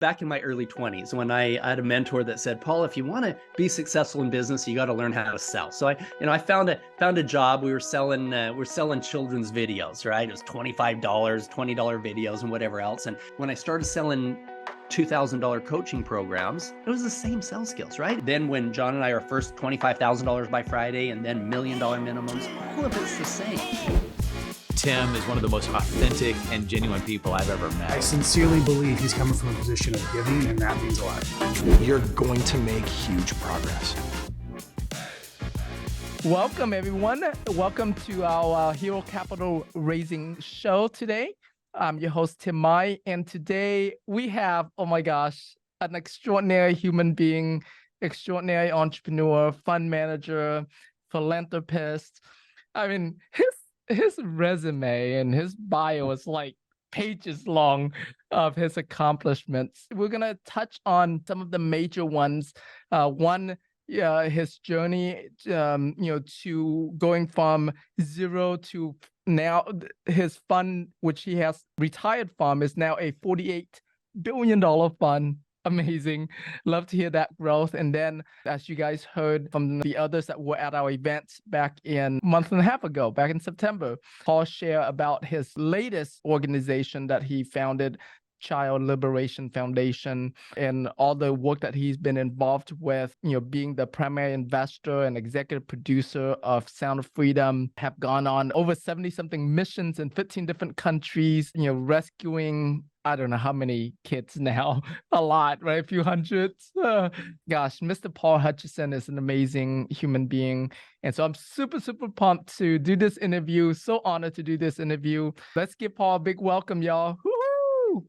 back in my early 20s when I had a mentor that said, Paul, if you want to be successful in business, you got to learn how to sell. So I found a job. We were selling children's videos, right? It was $25, $20 videos and whatever else. And when I started selling $2,000 coaching programs, it was the same sales skills, right? Then when John and I are first $25,000 by Friday and then $1 million minimums, all of it's the same. Tim is one of the most authentic and genuine people I've ever met. I sincerely believe he's coming from a position of giving, and that means a lot. You're going to make huge progress. Welcome, everyone. Welcome to our Hero Capital Raising show today. I'm your host, Tim Mai, and today we have, oh my gosh, an extraordinary human being, extraordinary entrepreneur, fund manager, philanthropist. I mean, his resume and his bio is like pages long of his accomplishments. We're going to touch on some of the major ones. His journey, to going from zero to now his fund, which he has retired from, is now a $48 billion fund. Amazing. Love to hear that growth. And then, as you guys heard from the others that were at our event back in a month and a half ago, back in September, Paul shared about his latest organization that he founded, Child Liberation Foundation, and all the work that he's been involved with, being the primary investor and executive producer of Sound of Freedom, have gone on over 70-something missions in 15 different countries, rescuing, I don't know how many kids now, a lot, right? A few hundreds. Gosh, Mr. Paul Hutchinson is an amazing human being. And so I'm super, super pumped to do this interview. So honored to do this interview. Let's give Paul a big welcome, y'all. Woo-hoo!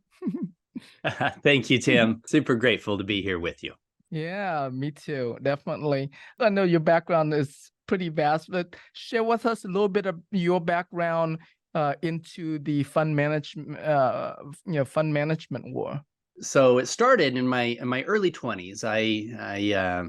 Thank you, Tim. Super grateful to be here with you. Yeah, me too. Definitely. I know your background is pretty vast, but share with us a little bit of your background into the fund management, fund management war. So it started in my early 20s. I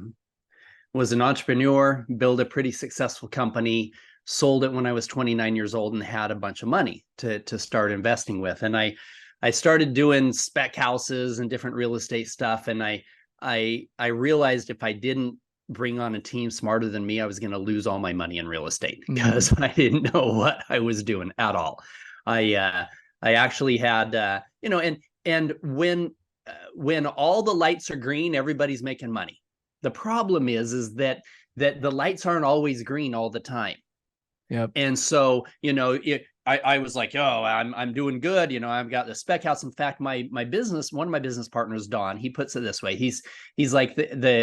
was an entrepreneur, built a pretty successful company, sold it when I was 29 years old, and had a bunch of money to start investing with. And I started doing spec houses and different real estate stuff. And I realized if I didn't bring on a team smarter than me, I was going to lose all my money in real estate because I didn't know what I was doing at all. I actually had, and when all the lights are green, everybody's making money. The problem is that the lights aren't always green all the time. Yep. And so, I was like, oh, I'm doing good. I've got the spec house. In fact, one of my business partners, Don, he puts it this way. He's like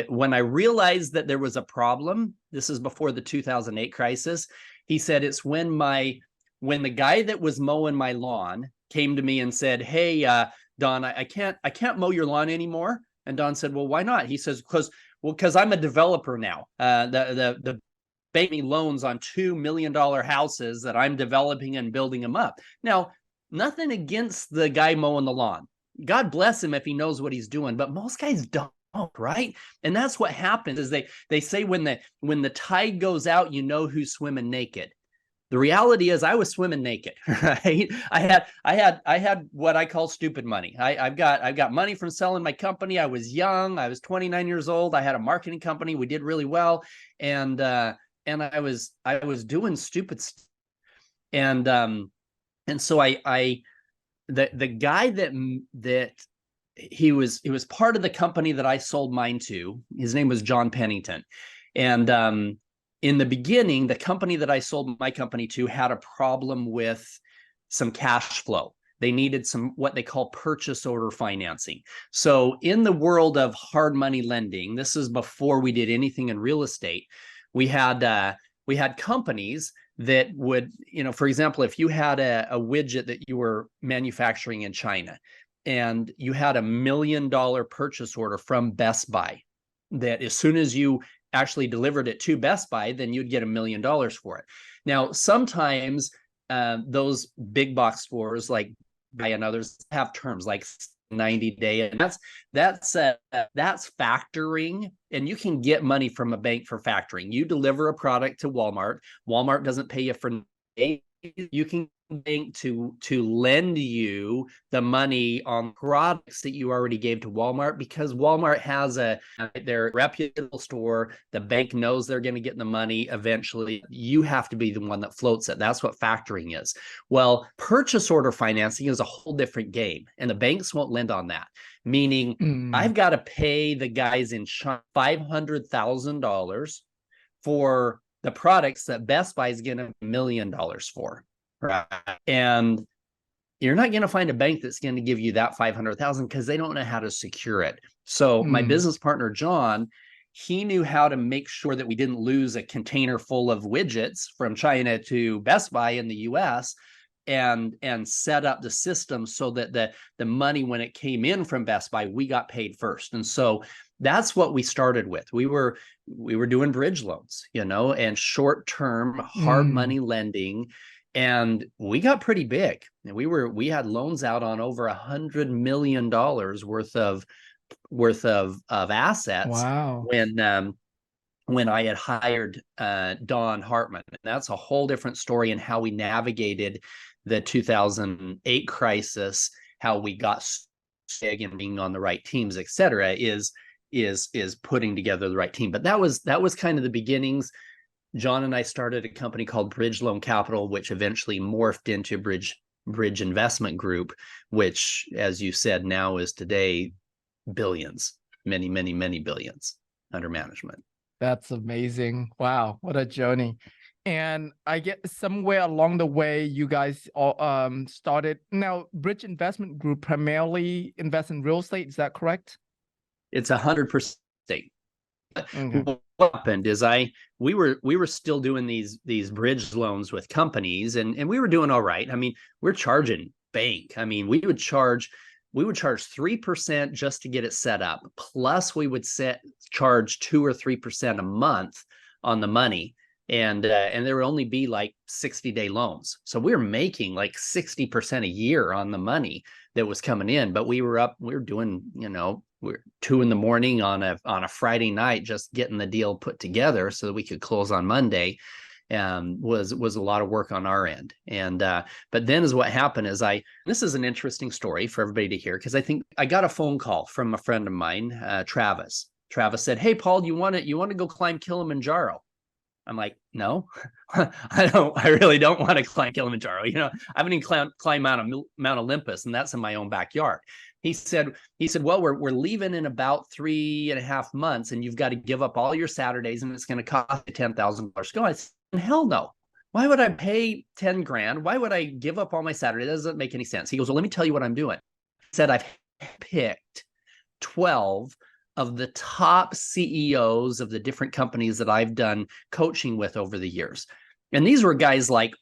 when I realized that there was a problem, this is before the 2008 crisis. He said, it's when the guy that was mowing my lawn came to me and said, hey, Don, I can't mow your lawn anymore. And Don said, well, why not? He says, because I'm a developer now. The bank me loans on $2 million houses that I'm developing and building them up. Now, nothing against the guy mowing the lawn. God bless him if he knows what he's doing, but most guys don't, right? And that's what happens is they say when the tide goes out, you know who's swimming naked. The reality is I was swimming naked, right? I had what I call stupid money. I've got money from selling my company. I was young. I was 29 years old. I had a marketing company. We did really well. And I was doing stupid stuff. And so the guy that he was part of the company that I sold mine to, his name was John Pennington. And in the beginning, the company that I sold my company to had a problem with some cash flow. They needed some what they call purchase order financing. So in the world of hard money lending, this is before we did anything in real estate. We had companies that would, for example, if you had a widget that you were manufacturing in China and you had $1 million purchase order from Best Buy, that as soon as you actually delivered it to Best Buy, then you'd get $1 million for it. Now, sometimes those big box stores like Buy and others have terms like 90-day, and that's factoring, and you can get money from a bank for factoring. You deliver a product to Walmart. Walmart doesn't pay you for 8 days. You can bank to lend you the money on products that you already gave to Walmart, because Walmart has their reputable store. The bank knows they're going to get the money eventually. You have to be the one that floats it. That's what factoring is. Well, purchase order financing is a whole different game, and the banks won't lend on that. Meaning, I've got to pay the guys in China $500,000 for the products that Best Buy is getting $1 million for. Right. And you're not going to find a bank that's going to give you that 500,000 because they don't know how to secure it. So my business partner, John, he knew how to make sure that we didn't lose a container full of widgets from China to Best Buy in the US, and set up the system so that the money, when it came in from Best Buy, we got paid first. And so that's what we started with. We were doing bridge loans, and short-term hard money lending. And we got pretty big. We had loans out on over $100 million worth of assets. Wow. When I had hired Don Hartman. And that's a whole different story, and how we navigated the 2008 crisis, how we got big and being on the right teams, et cetera, is putting together the right team. But that was kind of the beginnings. John and I started a company called Bridge Loan Capital, which eventually morphed into Bridge Investment Group, which, as you said, now is today billions, many, many, many billions under management. That's amazing. Wow, what a journey. And I get somewhere along the way, you guys all started. Now, Bridge Investment Group primarily invest in real estate. Is that correct? It's 100%. Okay. What happened is we were still doing these bridge loans with companies, and we were doing all right. I mean, we're charging bank. I mean, we would charge 3% just to get it set up. Plus, we would charge 2 or 3% a month on the money, and there would only be like 60-day loans. So we were making like 60% a year on the money that was coming in. But we were doing, we're 2 a.m. on a Friday night, just getting the deal put together so that we could close on Monday. Was a lot of work on our end. And but then is what happened is this is an interesting story for everybody to hear, because I think I got a phone call from a friend of mine, Travis. Travis said, "Hey, Paul, you want to go climb Kilimanjaro?" I'm like, "No, I really don't want to climb Kilimanjaro. I haven't even climbed Mount Olympus, and that's in my own backyard." He said, "Well, we're leaving in about 3.5 months, and you've got to give up all your Saturdays, and it's going to cost you $10,000 to go." I said, "Hell no. Why would I pay 10 grand? Why would I give up all my Saturdays? That doesn't make any sense." He goes, "Well, let me tell you what I'm doing." He said, "I've picked 12 of the top CEOs of the different companies that I've done coaching with over the years." And these were guys like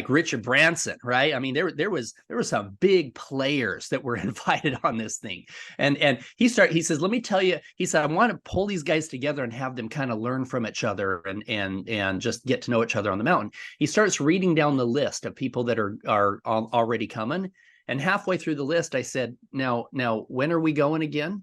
Richard Branson, right? I mean, there was some big players that were invited on this thing. And he says, "Let me tell you," he said, "I want to pull these guys together and have them kind of learn from each other and just get to know each other on the mountain." He starts reading down the list of people that are already coming. And halfway through the list, I said, now, when are we going again?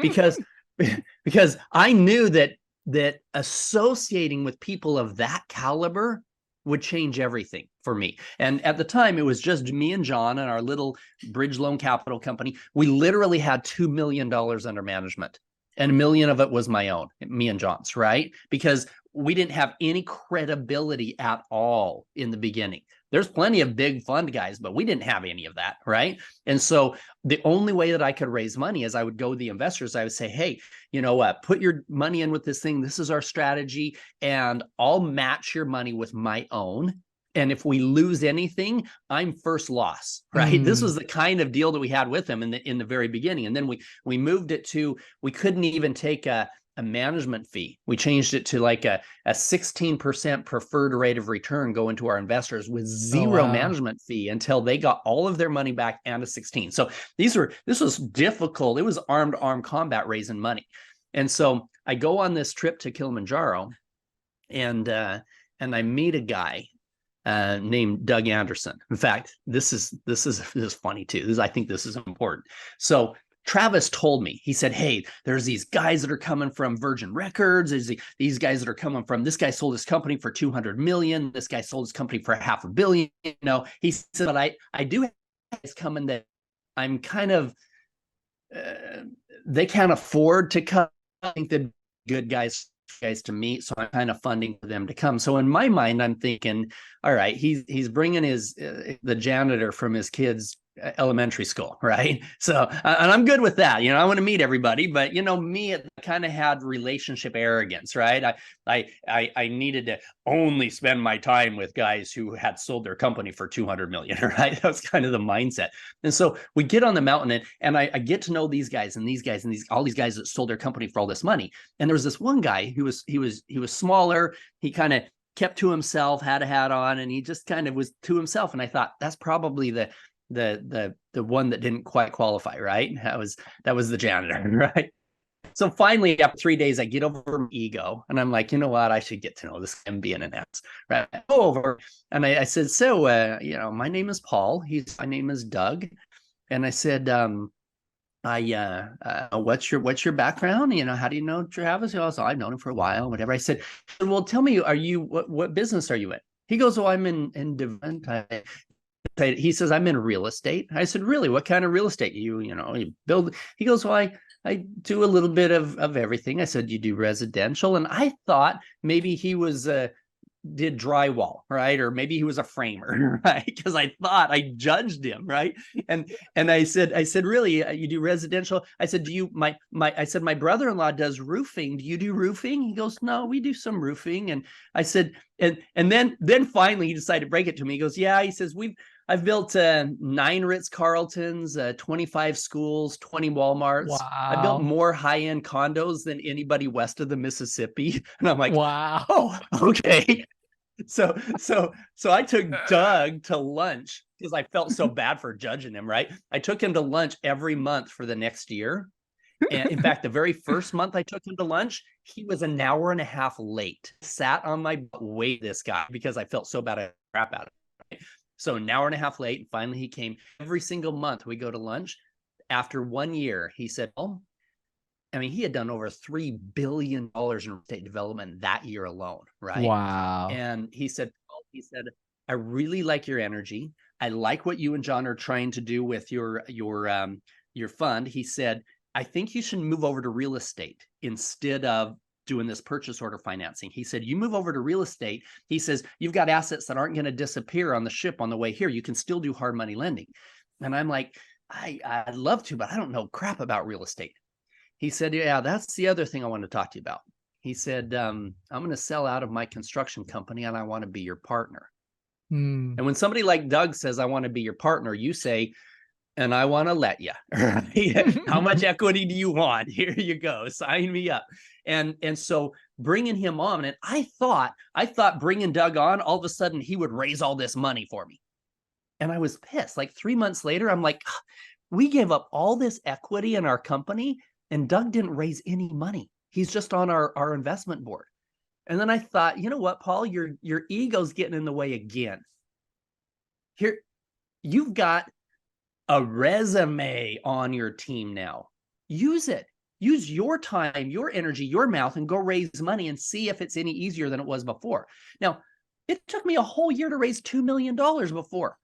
Because I knew that associating with people of that caliber would change everything for me. And at the time, it was just me and John and our little Bridge Loan Capital company. We literally had $2 million under management, and $1 million of it was my own, me and John's, right? Because we didn't have any credibility at all in the beginning. There's plenty of big fund guys, but we didn't have any of that, right? And so the only way that I could raise money is I would go to the investors. I would say, "Hey, you know what? Put your money in with this thing. This is our strategy, and I'll match your money with my own. And if we lose anything, I'm first loss," right? This was the kind of deal that we had with them in the very beginning. And then we moved it to, we couldn't even take a management fee. We changed it to like a 16% preferred rate of return going to our investors with zero management fee until they got all of their money back and a 16. So this was difficult. It was arm-to-arm combat raising money. And so I go on this trip to Kilimanjaro, and I meet a guy named Doug Anderson. In fact, this is funny too. I think this is important. So Travis told me, he said, hey, there's these guys that are coming from Virgin Records. There's these guys that are coming from, this guy sold his company for 200 million. This guy sold his company for $500 million. He said, but I do have guys coming that I'm kind of, they can't afford to come. I think the good guys to meet, so I'm kind of funding for them to come. So in my mind, I'm thinking, all right, he's bringing his the janitor from his kids' elementary school, right? So and I'm good with that. I want to meet everybody, but me, it kind of had relationship arrogance, right? I needed to only spend my time with guys who had sold their company for 200 million, right? That was kind of the mindset. And so we get on the mountain, and I get to know these guys and all these guys that sold their company for all this money. And there was this one guy who was smaller. He kind of kept to himself, had a hat on, and he just kind of was to himself. And I thought, that's probably the one that didn't quite qualify, right? That was the janitor, right? So finally, after 3 days, I get over my ego, and I'm like, you know what? I should get to know this guy and be an ass, right? I go over, and I said, so, my name is Paul. My name is Doug, and I said, what's your background? How do you know Travis? So I've known him for a while, whatever. I said, well, tell me, what business are you in? He goes, oh, I'm in development. He says, I'm in real estate. I said, really? What kind of real estate? You build? He goes, well, I do a little bit of everything. I said, you do residential? And I thought maybe he did drywall, right? Or maybe he was a framer, right? Because I thought I judged him, right? And I said, really, you do residential? I said, I said, my brother-in-law does roofing. Do you do roofing? He goes, no, we do some roofing. And I said, and then finally he decided to break it to me. He goes, yeah. He says, I've built 9 Ritz-Carltons, 25 schools, 20 Walmarts. Wow. I built more high-end condos than anybody west of the Mississippi. And I'm like, wow. Oh, okay. So I took Doug to lunch because I felt so bad for judging him, right? I took him to lunch every month for the next year. And in fact, the very first month I took him to lunch, he was an hour and a half late. Sat on my butt, wait this guy, because I felt so bad I crap out of him. So an hour and a half late, and finally he came. Every single month we go to lunch. After 1 year, he said, oh, he had done over $3 billion in real estate development that year alone, right? Wow. And he said, I really like your energy. I like what you and John are trying to do with your fund. He said, I think you should move over to real estate instead of doing this purchase order financing. He said, you move over to real estate. He says, you've got assets that aren't going to disappear on the ship on the way here. You can still do hard money lending. And I'm like, I'd love to, but I don't know crap about real estate. He said, yeah, that's the other thing I want to talk to you about. He said, I'm going to sell out of my construction company and I want to be your partner. And when somebody like Doug says, I want to be your partner, you say, and I want to let you. Right? How much equity do you want? Here you go. Sign me up. And so bringing him on, and I thought bringing Doug on, all of a sudden he would raise all this money for me. And I was pissed. Like 3 months later, I'm like, we gave up all this equity in our company and Doug didn't raise any money. He's just on our investment board. And then I thought, you know what, Paul, your ego's getting in the way again. Here, you've got a resume on your team now. Use it. Use your time, your energy, your mouth, and go raise money and see if it's any easier than it was before. Now, it took me a whole year to raise $2 million before.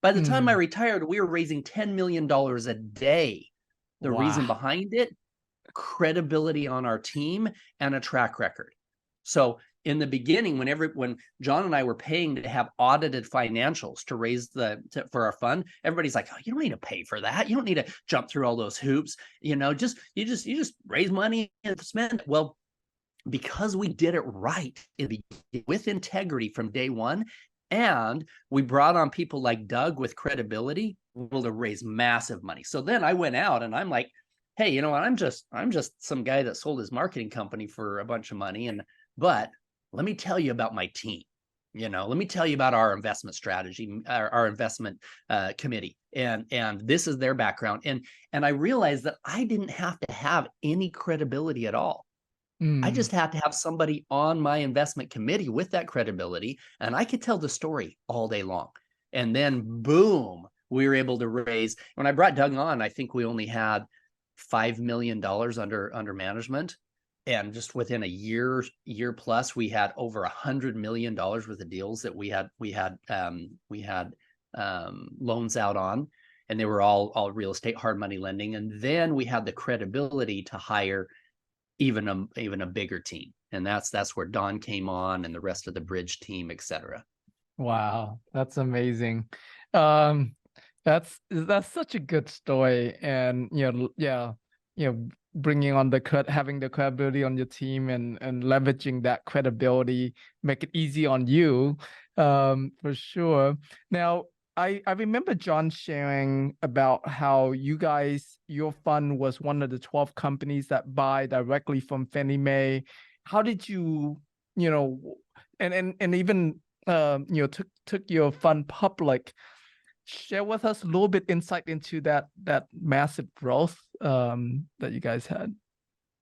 By the time I retired, we were raising $10 million a day. The reason behind it, credibility on our team and a track record. So in the beginning, when John and I were paying to have audited financials to raise for our fund, everybody's like, oh, you don't need to pay for that. You don't need to jump through all those hoops. You just raise money and spend. Well, because we did it right with integrity from day one, and we brought on people like Doug with credibility, we were able to raise massive money. So then I went out and I'm like, hey, you know what? I'm just some guy that sold his marketing company for a bunch of money. But let me tell you about my team. Let me tell you about our investment strategy, our investment committee. And this is their background. And I realized that I didn't have to have any credibility at all. I just had to have somebody on my investment committee with that credibility, and I could tell the story all day long. And then boom, we were able to raise. When I brought Doug on, I think we only had $5 million under management. And just within a year plus, we had over $100 million worth of deals that we had loans out on, and they were all real estate, hard money lending. And then we had the credibility to hire even a bigger team, and that's where Don came on, and the rest of the bridge team, etc. Wow, that's amazing. That's such a good story, and bringing on having the credibility on your team and leveraging that credibility, make it easy on you, for sure. Now, I remember John sharing about how your fund was one of the 12 companies that buy directly from Fannie Mae. How did you, and even took your fund public? Share with us a little bit insight into that massive growth that you guys had.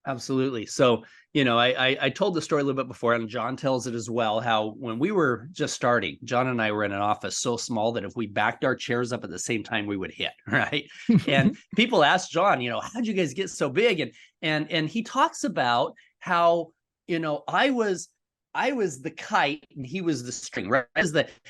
Absolutely. So, I told the story a little bit before, and John tells it as well, how when we were just starting, John and I were in an office so small that if we backed our chairs up at the same time, we would hit, right? And people ask John, how'd you guys get so big? And he talks about how, I was the kite and he was the string, right?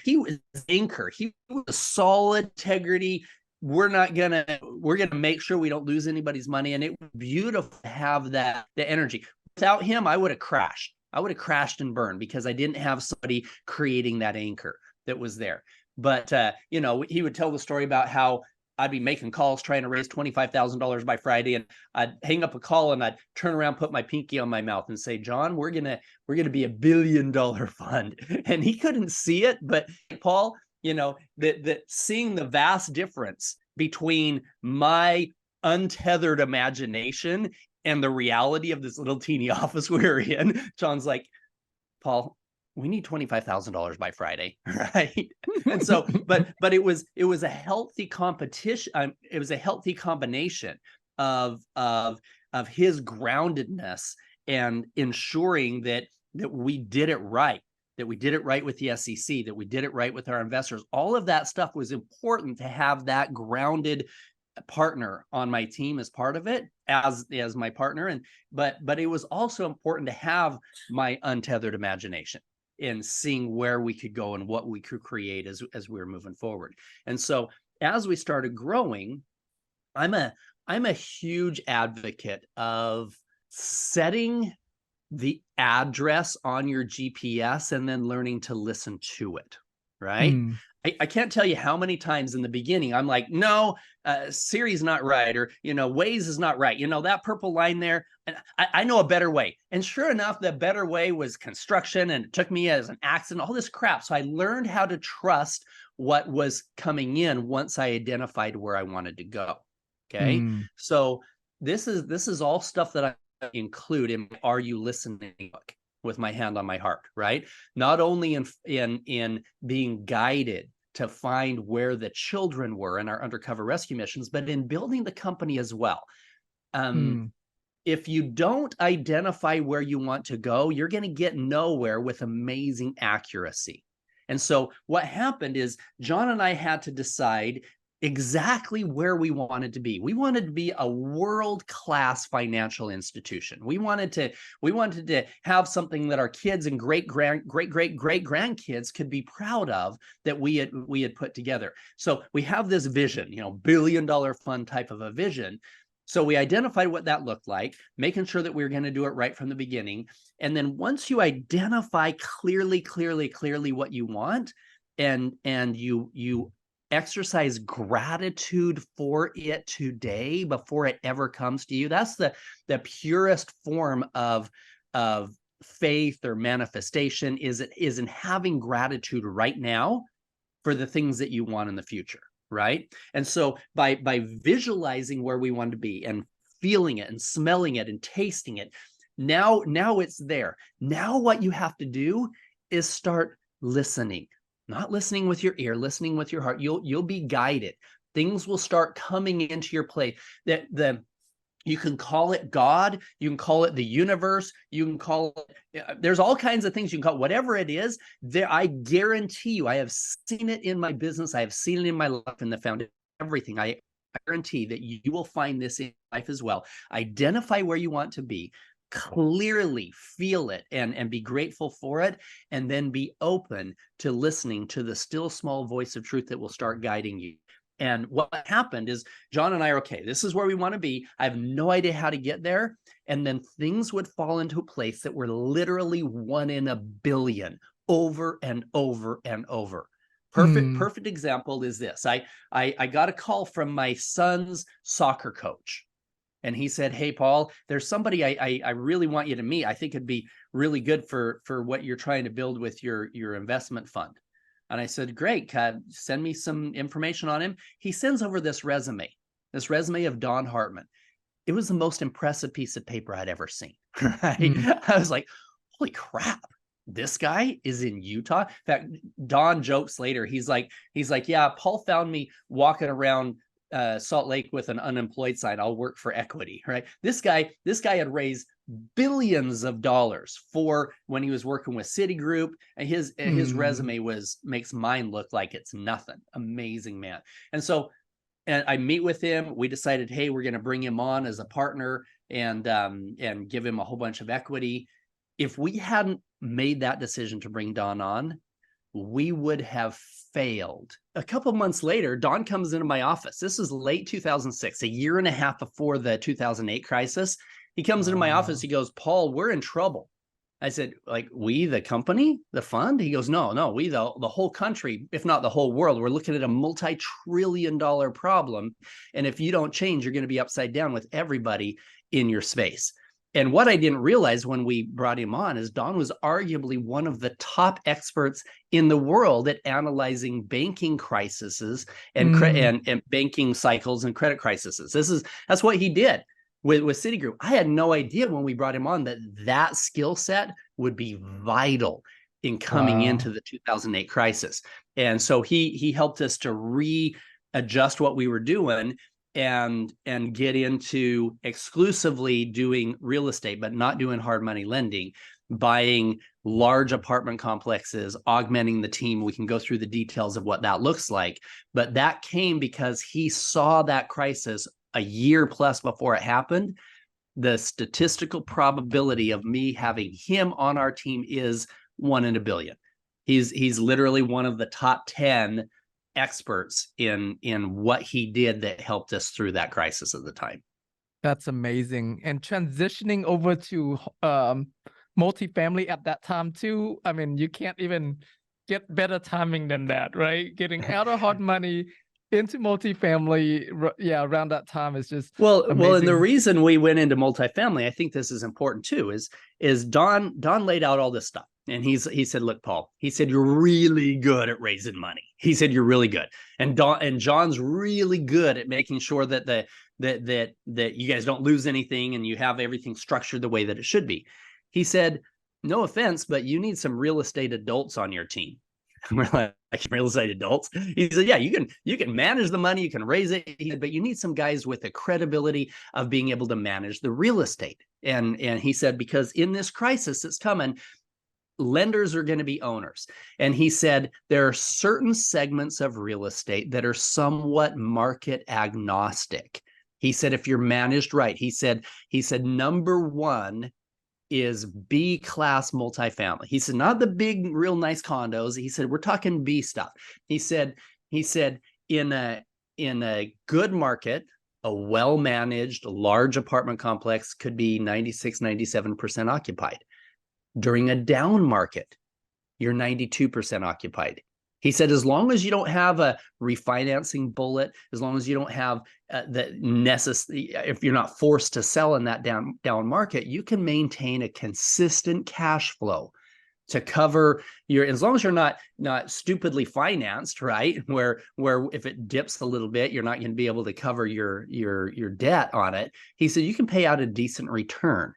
He was the anchor. He was a solid integrity. We're gonna make sure we don't lose anybody's money. And it was beautiful to have the energy. Without him, I would have crashed. I would have crashed and burned because I didn't have somebody creating that anchor that was there. But he would tell the story about how I'd be making calls trying to raise $25,000 by Friday, and I'd hang up a call and I'd turn around, put my pinky on my mouth and say, John, we're gonna be $1 billion fund. And he couldn't see it, but Paul, that seeing the vast difference between my untethered imagination and the reality of this little teeny office we were in, John's like, Paul, we need $25,000 by Friday, right? And so, but it was a healthy competition. It was a healthy combination of his groundedness and ensuring that we did it right, that we did it right with the SEC, that we did it right with our investors. All of that stuff was important to have that grounded partner on my team as part of it, as my partner. But it was also important to have my untethered imagination in seeing where we could go and what we could create as we were moving forward. And so as we started growing, I'm a huge advocate of setting the address on your GPS and then learning to listen to it, right? I can't tell you how many times in the beginning I'm like, no, Siri's not right, or Waze is not right. That purple line there, and I know a better way. And sure enough, the better way was construction, and it took me as an accident, all this crap. So I learned how to trust what was coming in once I identified where I wanted to go. Okay, so this is all stuff that I include in my Are You Listening book with my hand on my heart, right? Not only in being guided to find where the children were in our undercover rescue missions, but in building the company as well. If you don't identify where you want to go, you're going to get nowhere with amazing accuracy. And so what happened is John and I had to decide exactly where we wanted to be. We wanted to be a world-class financial institution. We wanted to have something that our kids and great grandkids could be proud of, that we had put together. So we have this vision, billion-dollar fund type of a vision. So we identified what that looked like, making sure that we were going to do it right from the beginning. And then once you identify clearly what you want, and you exercise gratitude for it today before it ever comes to you. That's the purest form of faith or manifestation, is in having gratitude right now for the things that you want in the future, right? And so by visualizing where we want to be and feeling it and smelling it and tasting it, now it's there. Now what you have to do is start listening. Not listening with your ear, listening with your heart. You'll be guided. Things will start coming into your play. You can call it God, you can call it the universe, you can call it, there's all kinds of things you can call it, whatever it is. There, I guarantee you, I have seen it in my business, I have seen it in my life, in the foundation, everything. I guarantee that you will find this in life as well. Identify where you want to be, clearly feel it and be grateful for it, and then be open to listening to the still small voice of truth that will start guiding you. And what happened is John and I are, okay, this is where we want to be. I have no idea how to get there. And then things would fall into a place that were literally 1 in a billion over and over and over. Perfect example is this. I got a call from my son's soccer coach. And he said, hey, Paul, there's somebody I really want you to meet. I think it'd be really good for what you're trying to build with your investment fund. And I said, great, send me some information on him. He sends over this resume of Don Hartman. It was the most impressive piece of paper I'd ever seen. Right? I was like, holy crap, this guy is in Utah. In fact, Don jokes later. He's like, yeah, Paul found me walking around Salt Lake with an unemployed sign. I'll work for equity, right? This guy had raised billions of dollars for when he was working with Citigroup, and his resume makes mine look like it's nothing. Amazing man. And so, and I meet with him. We decided, hey, we're going to bring him on as a partner and give him a whole bunch of equity. If we hadn't made that decision to bring Don on, we would have failed. A couple months later, Don comes into my office. This is late 2006, a year and a half before the 2008 crisis. He comes into my office. He goes, Paul, we're in trouble. I said, like, we, the company, the fund? He goes, no, we, the whole country, if not the whole world. We're looking at a multi-trillion-dollar problem. And if you don't change, you're going to be upside down with everybody in your space. And what I didn't realize when we brought him on is Don was arguably one of the top experts in the world at analyzing banking crises and banking cycles and credit crises. That's what he did with Citigroup. I had no idea when we brought him on that skill set would be vital in coming into the 2008 crisis. And so he helped us to readjust what we were doing and get into exclusively doing real estate, but not doing hard money lending, buying large apartment complexes, augmenting the team. We can go through the details of what that looks like. But that came because he saw that crisis a year plus before it happened. The statistical probability of me having him on our team is 1 in a billion. He's literally one of the top 10 experts in what he did that helped us through that crisis at the time. That's amazing. And transitioning over to multifamily at that time too, I mean, you can't even get better timing than that, right? Getting out of hard money into multifamily, around that time is just amazing. Well, and the reason we went into multifamily, I think this is important too, is Don laid out all this stuff. And he said, look, Paul, he said, you're really good at raising money. He said, you're really good. And John's really good at making sure that you guys don't lose anything and you have everything structured the way that it should be. He said, no offense, but you need some real estate adults on your team. We're like, real estate adults? He said, yeah, you can manage the money, you can raise it, but you need some guys with the credibility of being able to manage the real estate. And he said, because in this crisis that's coming, lenders are going to be owners. And he said, there are certain segments of real estate that are somewhat market agnostic. He said, if you're managed right, he said, number one is B-class multifamily. He said, not the big, real nice condos. He said, we're talking B stuff. He said, in a good market, a well-managed, large apartment complex could be 96, 97% occupied. During a down market, you're 92% occupied. He said, as long as you don't have a refinancing bullet, as long as you don't have if you're not forced to sell in that down market, you can maintain a consistent cash flow to cover as long as you're not stupidly financed, right? Where if it dips a little bit, you're not going to be able to cover your debt on it. He said, you can pay out a decent return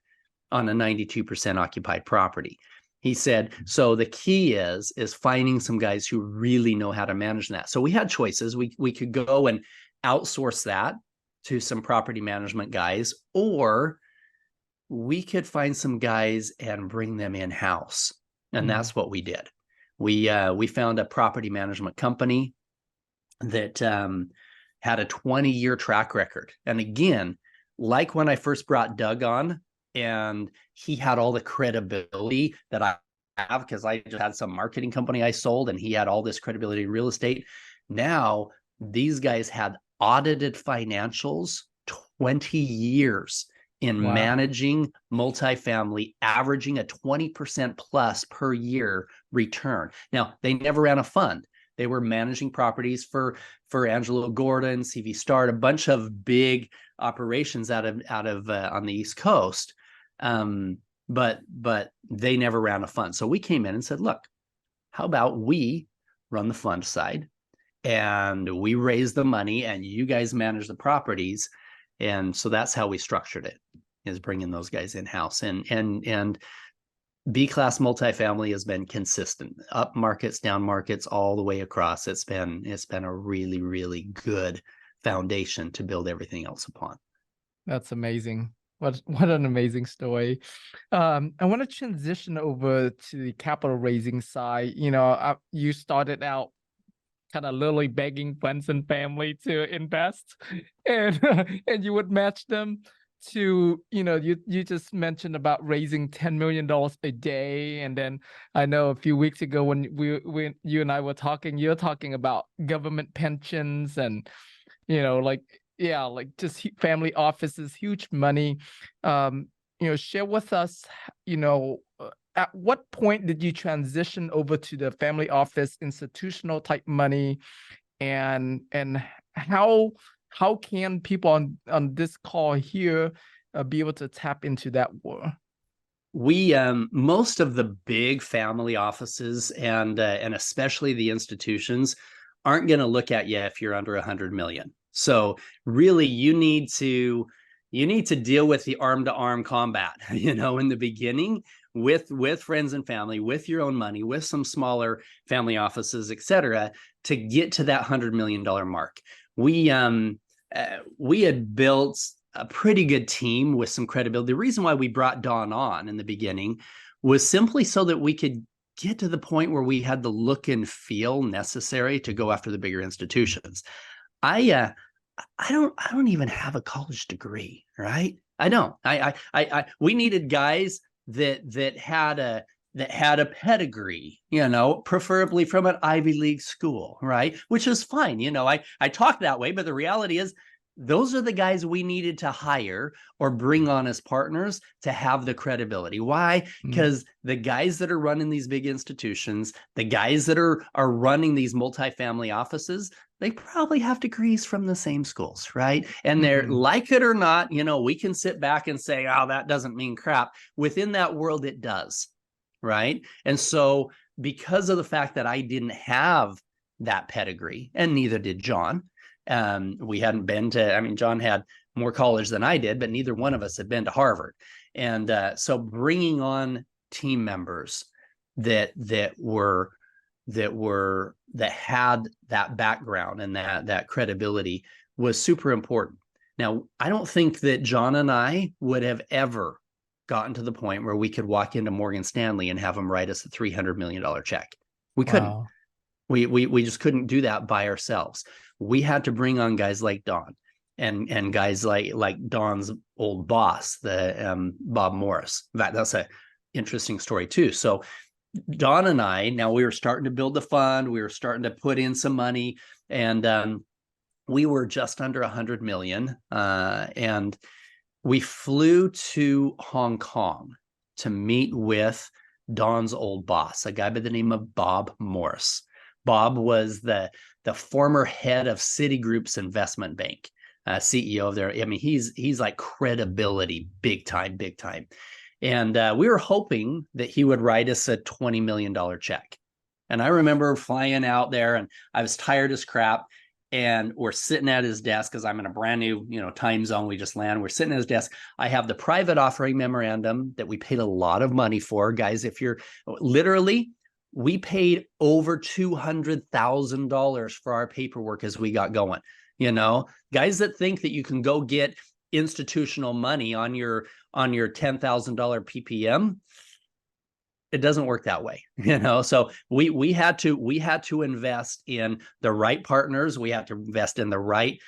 on a 92% occupied property. He said, so the key is finding some guys who really know how to manage that. So we had choices. We could go and outsource that to some property management guys, or we could find some guys and bring them in-house. And that's what we did. We found a property management company that had a 20-year track record. And again, like when I first brought Doug on, and he had all the credibility that I have because I just had some marketing company I sold, and he had all this credibility in real estate. Now, these guys had audited financials 20 years in Wow. managing multifamily, averaging a 20% plus per year return. Now, they never ran a fund. They were managing properties for Angelo Gordon, CV Start, a bunch of big operations out of on the East Coast. But they never ran a fund. So we came in and said, look, how about we run the fund side and we raise the money and you guys manage the properties. And so that's how we structured it, is bringing those guys in-house. And B-class multifamily has been consistent, up markets, down markets, all the way across. It's been a really, really good foundation to build everything else upon. That's amazing. What an amazing story. I want to transition over to the capital raising side. You started out kind of literally begging friends and family to invest, and and you would match them to, you just mentioned about raising $10 million a day. And then I know a few weeks ago when you and I were talking, you're talking about government pensions and, like just family offices, huge money. Share with us, at what point did you transition over to the family office institutional type money, and how can people on this call here be able to tap into that world? We most of the big family offices and especially the institutions aren't going to look at you if you're under 100 million. So really, you need to deal with the arm-to-arm combat, in the beginning with friends and family, with your own money, with some smaller family offices, et cetera, to get to that $100 million mark. We had built a pretty good team with some credibility. The reason why we brought Don on in the beginning was simply so that we could get to the point where we had the look and feel necessary to go after the bigger institutions. I don't even have a college degree, right? I don't. We needed guys that had a pedigree, preferably from an Ivy League school, right? Which is fine. I talk that way, but the reality is those are the guys we needed to hire or bring on as partners to have the credibility. Why? Because the guys that are running these big institutions, the guys that are running these multifamily offices, they probably have degrees from the same schools, right? And they're like it or not, we can sit back and say, oh, that doesn't mean crap. Within that world, it does, right? And so because of the fact that I didn't have that pedigree, and neither did John, we hadn't been to, John had more college than I did, but neither one of us had been to Harvard. And so bringing on team members that had that background and that credibility was super important. Now, I don't think that John and I would have ever gotten to the point where we could walk into Morgan Stanley and have them write us a $300 million check. We couldn't. Wow. We just couldn't do that by ourselves. We had to bring on guys like Don and guys like Don's old boss, the Bob Morris. In fact, that's an interesting story too. So Don and I, now we were starting to build the fund. We were starting to put in some money, and we were just under 100 million. And we flew to Hong Kong to meet with Don's old boss, a guy by the name of Bob Morris. Bob was the former head of Citigroup's investment bank, CEO of there. He's like credibility, big time. And we were hoping that he would write us a $20 million check. And I remember flying out there, and I was tired as crap. And we're sitting at his desk because I'm in a brand new, time zone. We just land. We're sitting at his desk. I have the private offering memorandum that we paid a lot of money for, guys. If you're literally, we paid over $200,000 for our paperwork as we got going. Guys that think that you can go get institutional money on your $10,000 PPM, it doesn't work that way, so we had to invest in the right partners. We had to invest in the right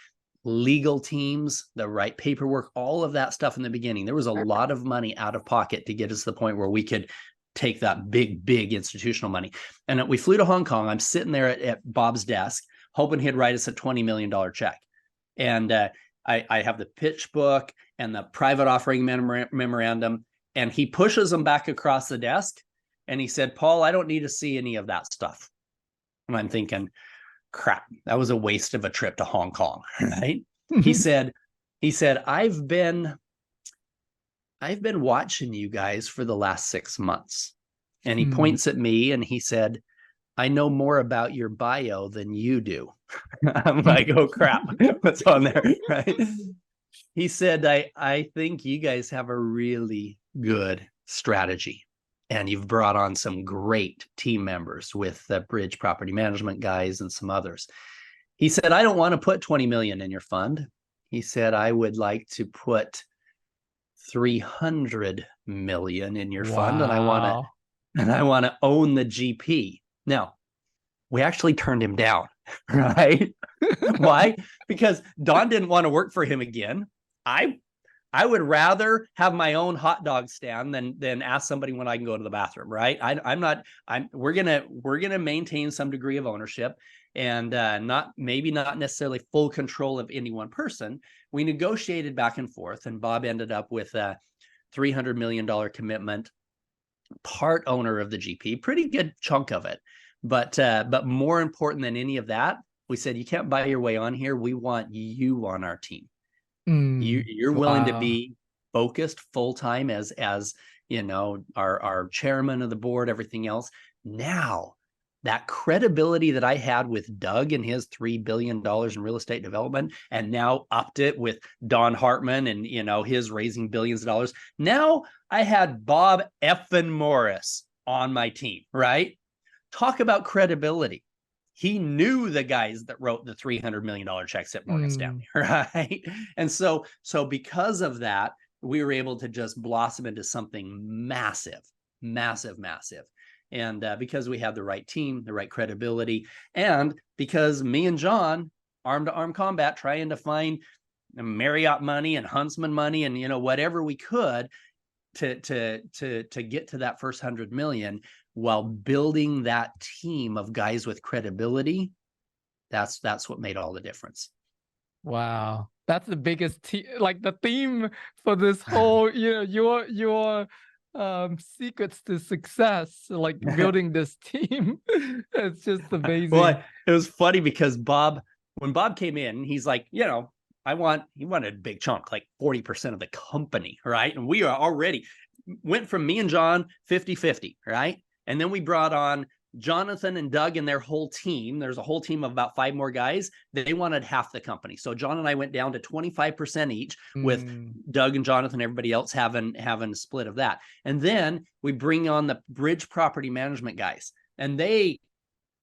legal teams, the right paperwork, all of that stuff in the beginning. There was a lot of money out of pocket to get us to the point where we could take that big institutional money. And we flew to Hong Kong. I'm sitting there at Bob's desk, hoping he'd write us a $20 million check. And I have the pitch book and the private offering memorandum, and he pushes them back across the desk. And he said, Paul, I don't need to see any of that stuff. And I'm thinking, crap, that was a waste of a trip to Hong Kong, right? He said, I've been watching you guys for the last 6 months. And he points at me and he said, I know more about your bio than you do. I'm like, oh crap, what's on there, right? He said, I think you guys have a really good strategy. And you've brought on some great team members with the Bridge Property Management guys and some others. He said, I don't want to put 20 million in your fund. He said, I would like to put 300 million in your fund, and I want to own the GP. Now, we actually turned him down, right? Why? Because Don didn't want to work for him again. I would rather have my own hot dog stand than ask somebody when I can go to the bathroom, right? We're gonna maintain some degree of ownership and not necessarily full control of any one person. We negotiated back and forth, and Bob ended up with a $300 million commitment, part owner of the GP, pretty good chunk of it. But more important than any of that, we said, you can't buy your way on here. We want you on our team. You're willing to be focused full-time as our chairman of the board, everything else. Now, that credibility that I had with Doug and his $3 billion in real estate development, and now upped it with Don Hartman and his raising billions of dollars. Now I had Bob effing Morris on my team, right? Talk about credibility. He knew the guys that wrote the $300 million checks at Morgan Stanley, right? And so because of that, we were able to just blossom into something massive. And because we had the right team, the right credibility, and because me and John, arm-to-arm combat, trying to find Marriott money and Huntsman money and whatever we could to get to that first 100 million, while building that team of guys with credibility. That's what made all the difference. Wow, that's the biggest the theme for this whole your secrets to success, like building this team. It's just amazing. Well, it was funny because when Bob came in, he's like, he wanted a big chunk, like 40% of the company, right? And we are already went from me and John 50-50, right? And then we brought on Jonathan and Doug and their whole team. There's a whole team of about 5 more guys. They wanted half the company. So John and I went down to 25% each, with Doug and Jonathan, everybody else having a split of that. And then we bring on the Bridge Property Management guys, and they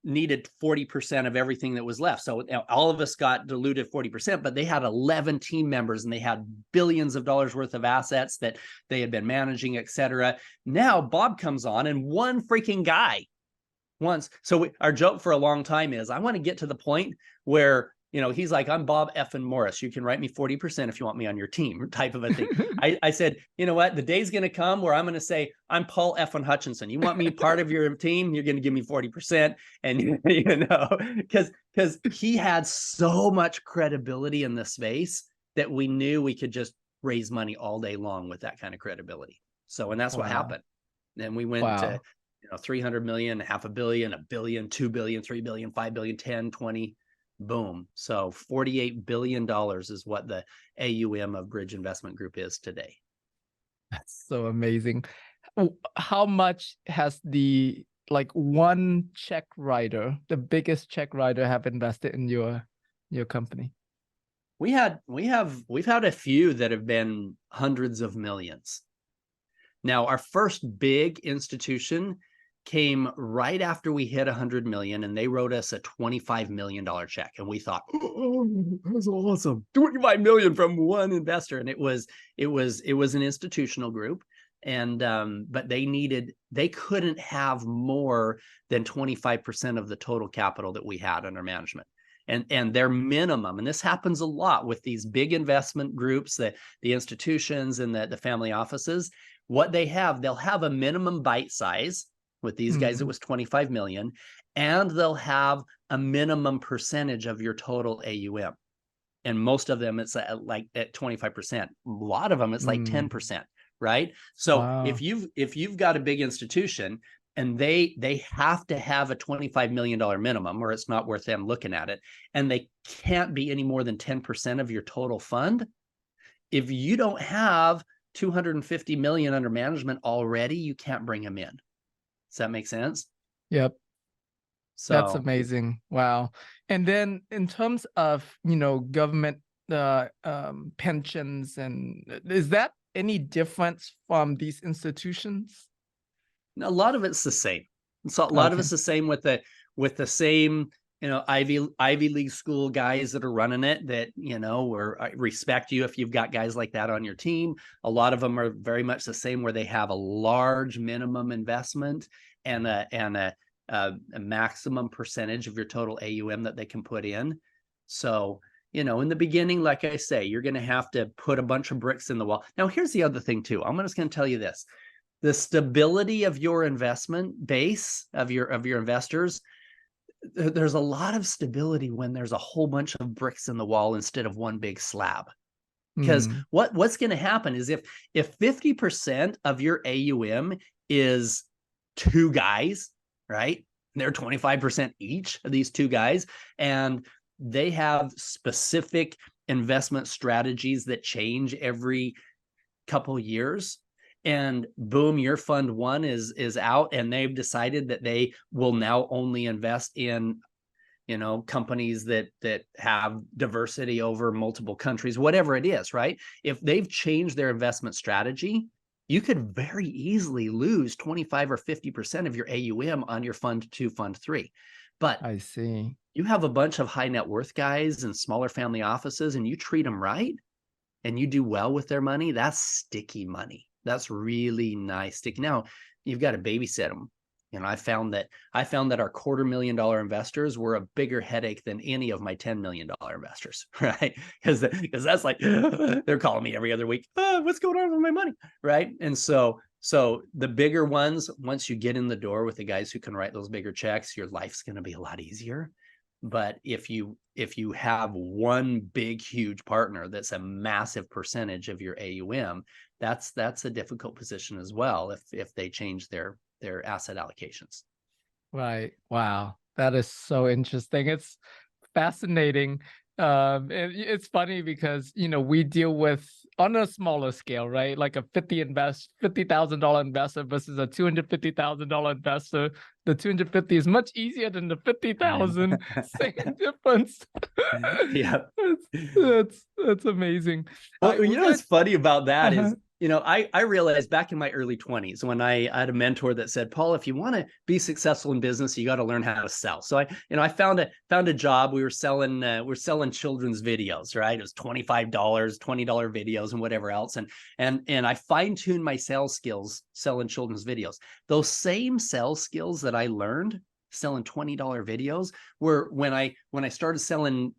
needed 40% of everything that was left. So all of us got diluted 40%, but they had 11 team members and they had billions of dollars worth of assets that they had been managing, etc. Now Bob comes on, and one freaking guy once. So our joke for a long time is, I want to get to the point where he's like, I'm Bob effing Morris. You can write me 40% if you want me on your team, type of a thing. I said, you know what? The day's going to come where I'm going to say, I'm Paul effing Hutchinson. You want me part of your team? You're going to give me 40%. And, because he had so much credibility in the space that we knew we could just raise money all day long with that kind of credibility. So, and that's what happened. And we went to, 300 million, $500 million, $1 billion, $2 billion, $3 billion, $5 billion, 10, 20. Boom. So $48 billion is what the AUM of Bridge Investment Group is today. That's so amazing. How much has the one check writer, the biggest check writer, have invested in your company? We've had a few that have been hundreds of millions. Now, our first big institution came right after we hit 100 million, and they wrote us a $25 million check. And we thought, oh, that's awesome. 25 million from one investor. And it was an institutional group. And but they couldn't have more than 25% of the total capital that we had under management. And their minimum, and this happens a lot with these big investment groups, the institutions and the family offices, what they'll have a minimum bite size. With these guys, it was 25 million, and they'll have a minimum percentage of your total AUM. And most of them, it's like at 25%. A lot of them, it's like 10%, right? So Wow. if you've got a big institution and they have to have a $25 million minimum, or it's not worth them looking at it, and they can't be any more than 10% of your total fund, if you don't have 250 million under management already, you can't bring them in. Does that make sense? Yep. So That's amazing. Wow. And then in terms of, government pensions, and is that any difference from these institutions? a lot of it's the same. So a lot of it's the same with the same, Ivy League school guys that are running it that, or I respect you if you've got guys like that on your team. A lot of them are very much the same, where they have a large minimum investment and a maximum percentage of your total AUM that they can put in. So, in the beginning, like I say, you're going to have to put a bunch of bricks in the wall. Now, here's the other thing too. I'm just going to tell you this. The stability of your investment base, of your investors, there's a lot of stability when there's a whole bunch of bricks in the wall instead of one big slab. Because what's going to happen is if 50% of your AUM is two guys, right? And they're 25% each of these two guys, and they have specific investment strategies that change every couple years. And boom, your fund one is out, and they've decided that they will now only invest in, companies that have diversity over multiple countries, whatever it is, right? If they've changed their investment strategy, you could very easily lose 25 or 50% of your AUM on your fund two, fund three. But I see. You have a bunch of high net worth guys and smaller family offices, and you treat them right, and you do well with their money, that's sticky money. That's really nice sticky. Now you've got to babysit them. I found that our $250,000 investors were a bigger headache than any of my $10 million investors, right? Because that's like, they're calling me every other week. What's going on with my money, right? And so the bigger ones, once you get in the door with the guys who can write those bigger checks, your life's going to be a lot easier. But if you have one big, huge partner that's a massive percentage of your AUM, that's a difficult position as well if they change their asset allocations. Right. Wow. That is so interesting. It's fascinating. It's funny because, we deal with on a smaller scale, right? Like a $50,000 investor versus a $250,000 investor. The 250 is much easier than the 50,000. Same difference. Yeah. That's amazing. Well, what's funny about that is, I realized back in my early 20s when I had a mentor that said, Paul, if you want to be successful in business, you got to learn how to sell. So I found a job. We were selling children's videos, right? It was $25, $20 videos and whatever else. And I fine-tuned my sales skills selling children's videos. Those same sales skills that I learned selling $20 videos were when I started selling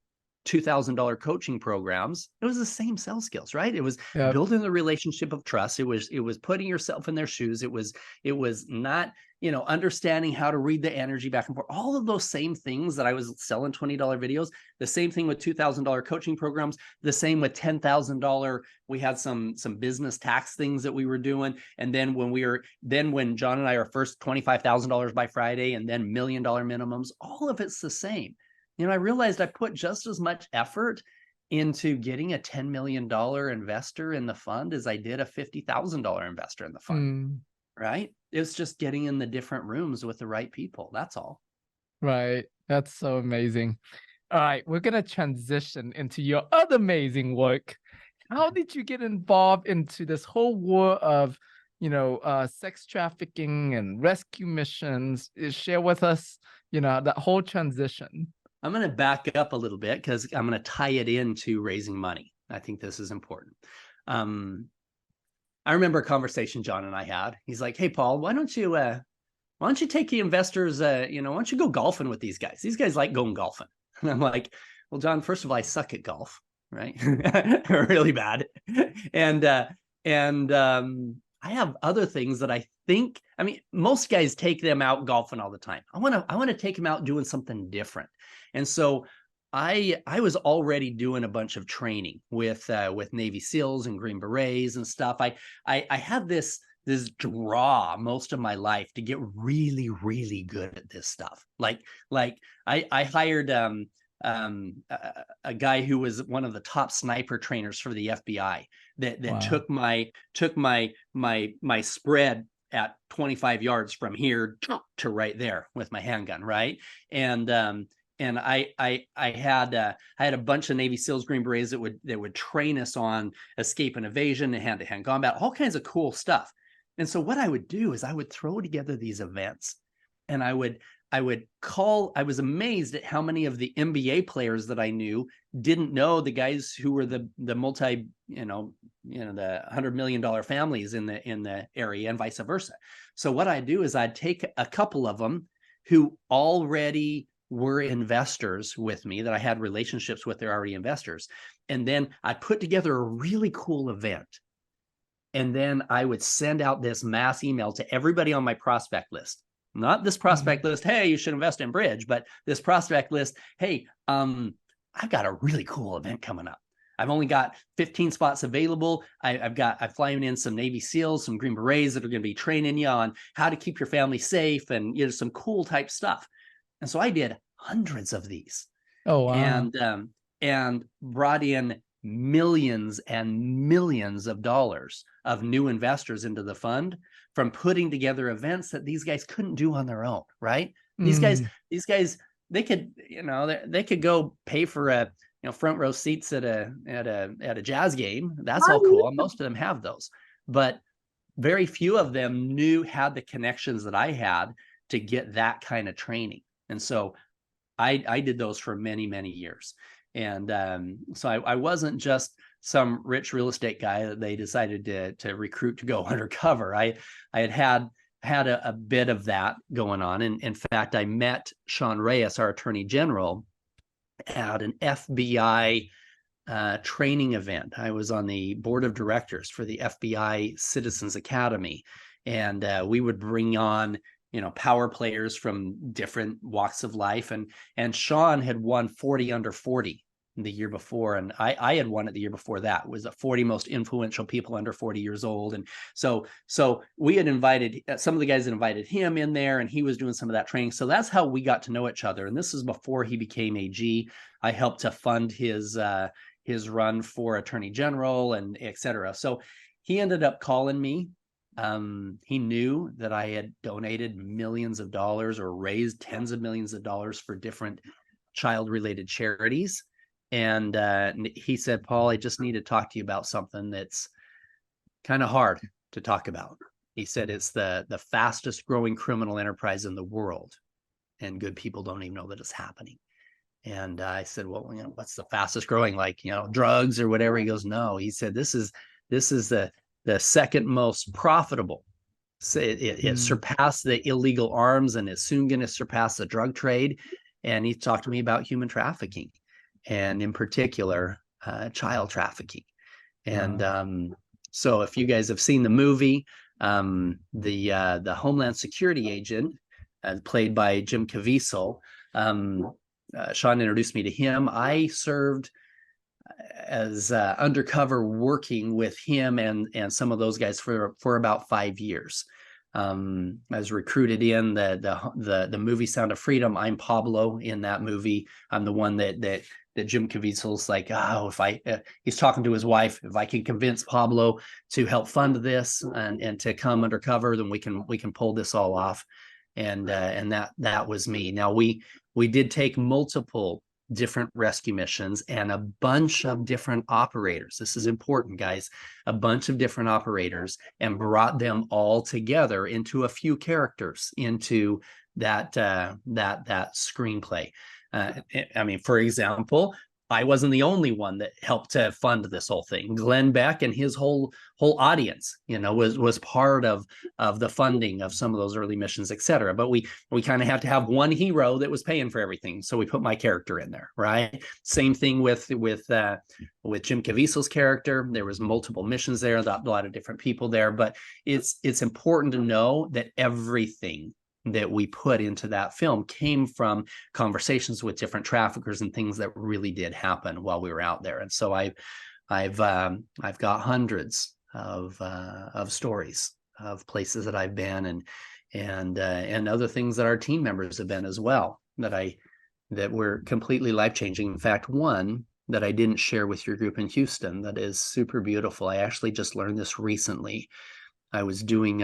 $2,000 coaching programs. It was the same sales skills, right? It was building the relationship of trust. It was putting yourself in their shoes. It was not, understanding how to read the energy back and forth. All of those same things that I was selling $20 videos, the same thing with $2,000 coaching programs, the same with $10,000. We had some business tax things that we were doing. And then when John and I are first $25,000 by Friday, and then $1 million minimums, all of it's the same. I realized I put just as much effort into getting a $10 million investor in the fund as I did a $50,000 investor in the fund, right? It's just getting in the different rooms with the right people. That's all. Right. That's so amazing. All right. We're going to transition into your other amazing work. How did you get involved into this whole war of, sex trafficking and rescue missions? Share with us, that whole transition. I'm going to back up a little bit because I'm going to tie it into raising money. I think this is important. I I remember a conversation John and I had. He's like, "Hey, Paul, why don't you take the investors, why don't you go golfing with these guys? These guys like going golfing." And I'm like, "Well, John, first of all, I suck at golf, right? Really bad. And I have other things that I think, I mean, most guys take them out golfing all the time. I want to take them out doing something different." And so I was already doing a bunch of training with Navy SEALs and Green Berets and stuff. I had this draw most of my life to get really, really good at this stuff. Like I hired a guy who was one of the top sniper trainers for the FBI that Wow. took my spread at 25 yards from here to right there with my handgun, right? And I had a bunch of Navy SEALs, Green Berets that would train us on escape and evasion and hand-to-hand combat, all kinds of cool stuff. And so what I would do is I would throw together these events, and I was amazed at how many of the NBA players that I knew didn't know the guys who were the multi, the $100 million families in the area, and vice versa. So what I'd do is I'd take a couple of them who already were investors with me, that I had relationships with, they're already investors. And then I put together a really cool event. And then I would send out this mass email to everybody on my prospect list. Not this prospect list, "Hey, you should invest in Bridge," but this prospect list, "Hey, I've got a really cool event coming up. I've only got 15 spots available. I'm flying in some Navy SEALs, some Green Berets that are going to be training you on how to keep your family safe, and some cool type stuff." And so I did hundreds of these, Oh, wow. and brought in millions and millions of dollars of new investors into the fund from putting together events that these guys couldn't do on their own, right? These guys, they could go pay for front row seats at a jazz game. That's all cool. Most of them have those, but very few of them had the connections that I had to get that kind of training. And so I did those for many, many years. And so I wasn't just some rich real estate guy that they decided to recruit to go undercover. I had a bit of that going on. And in fact, I met Sean Reyes, our attorney general, at an FBI training event. I was on the board of directors for the FBI Citizens Academy. And we would bring on power players from different walks of life. And Sean had won 40 under 40 the year before. And I had won it the year before that. It was the 40 most influential people under 40 years old. And so we had invited, some of the guys had invited him in there, and he was doing some of that training. So that's how we got to know each other. And this is before he became AG. I helped to fund his run for attorney general and et cetera. So he ended up calling me. He knew that I had donated millions of dollars or raised tens of millions of dollars for different child-related charities. And he said, "Paul, I just need to talk to you about something that's kind of hard to talk about." He said, "It's the fastest growing criminal enterprise in the world, and good people don't even know that it's happening." And I said, "Well, what's the fastest growing, like, drugs or whatever?" He goes, "No." He said, this is the second most profitable. So it surpassed the illegal arms, and is soon going to surpass the drug trade. And he talked to me about human trafficking, and in particular, child trafficking. And so if you guys have seen the movie, the Homeland Security agent, played by Jim Caviezel, Sean introduced me to him. I served as undercover, working with him and some of those guys for about 5 years. I was recruited in the movie Sound of Freedom. I'm Pablo in that movie. I'm the one that Jim Caviezel's like, "Oh, if he's talking to his wife, if I can convince Pablo to help fund this and to come undercover, then we can pull this all off." And that was me. Now we did take multiple different rescue missions and a bunch of different operators. This is important, guys. A bunch of different operators, and brought them all together into a few characters into that screenplay. I mean, for example, I wasn't the only one that helped to fund this whole thing. Glenn Beck and his whole audience, was part of the funding of some of those early missions, et cetera. But we kind of had to have one hero that was paying for everything, so we put my character in there, right? Same thing with Jim Caviezel's character. There was multiple missions there, a lot of different people there, but it's important to know that everything that we put into that film came from conversations with different traffickers and things that really did happen while we were out there. And so I've got hundreds of stories of places that I've been and other things that our team members have been as well that were completely life-changing. In fact, one that I didn't share with your group in Houston that is super beautiful. I actually just learned this recently. I was doing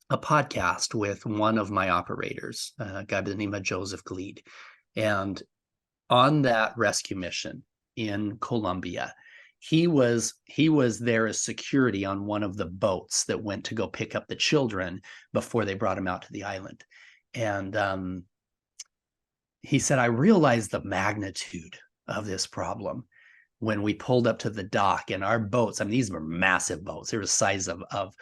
a podcast with one of my operators, a guy by the name of Joseph Gleed. And on that rescue mission in Colombia, he was there as security on one of the boats that went to go pick up the children before they brought him out to the island. And he said, I realized the magnitude of this problem when we pulled up to the dock, and our boats, I mean, these were massive boats. They were the size of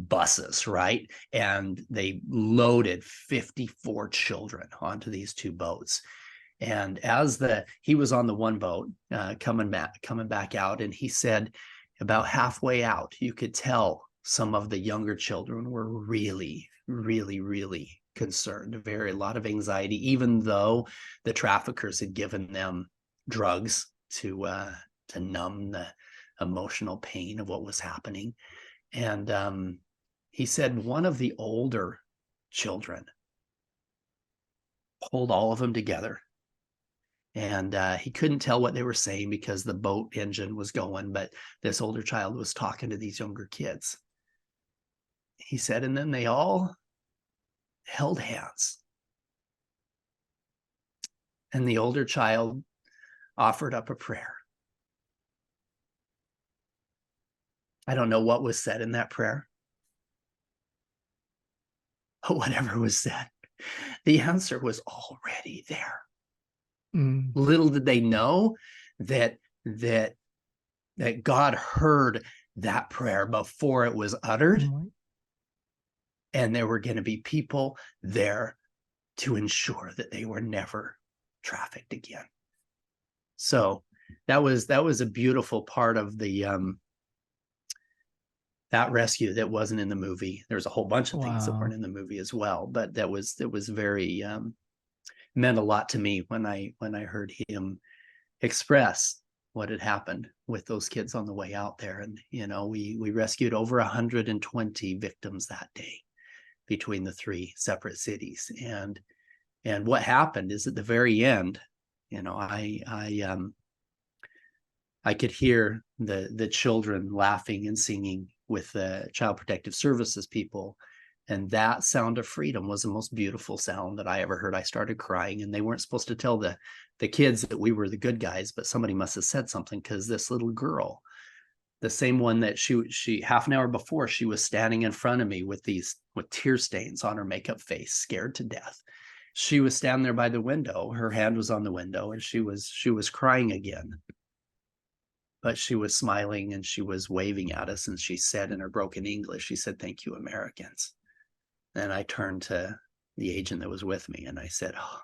buses, right? And they loaded 54 children onto these two boats. And as he was on the one boat coming back out, and he said about halfway out, you could tell some of the younger children were really, really, really concerned, a lot of anxiety, even though the traffickers had given them drugs to numb the emotional pain of what was happening. And he said one of the older children pulled all of them together, and he couldn't tell what they were saying because the boat engine was going, but this older child was talking to these younger kids. He said, and then they all held hands, and the older child offered up a prayer. I don't know what was said in that prayer, but whatever was said, the answer was already there. Little did they know that God heard that prayer before it was uttered, and there were going to be people there to ensure that they were never trafficked again. So that was a beautiful part of the that rescue that wasn't in the movie. There's a whole bunch of things that weren't in the movie as well, but it was very meant a lot to me when I heard him express what had happened with those kids on the way out there. And we rescued over 120 victims that day between the three separate cities. And what happened is at the very end, I could hear the children laughing and singing with the Child Protective Services people, and that sound of freedom was the most beautiful sound that I ever heard. I started crying, and they weren't supposed to tell the kids that we were the good guys, but somebody must have said something, because this little girl, the same one that she half an hour before, she was standing in front of me with tear stains on her makeup face, scared to death. She was standing there by the window. Her hand was on the window, and she was crying again. But she was smiling, and she was waving at us, and she said in her broken English, she said, "Thank you, Americans." And I turned to the agent that was with me, and I said, "Oh,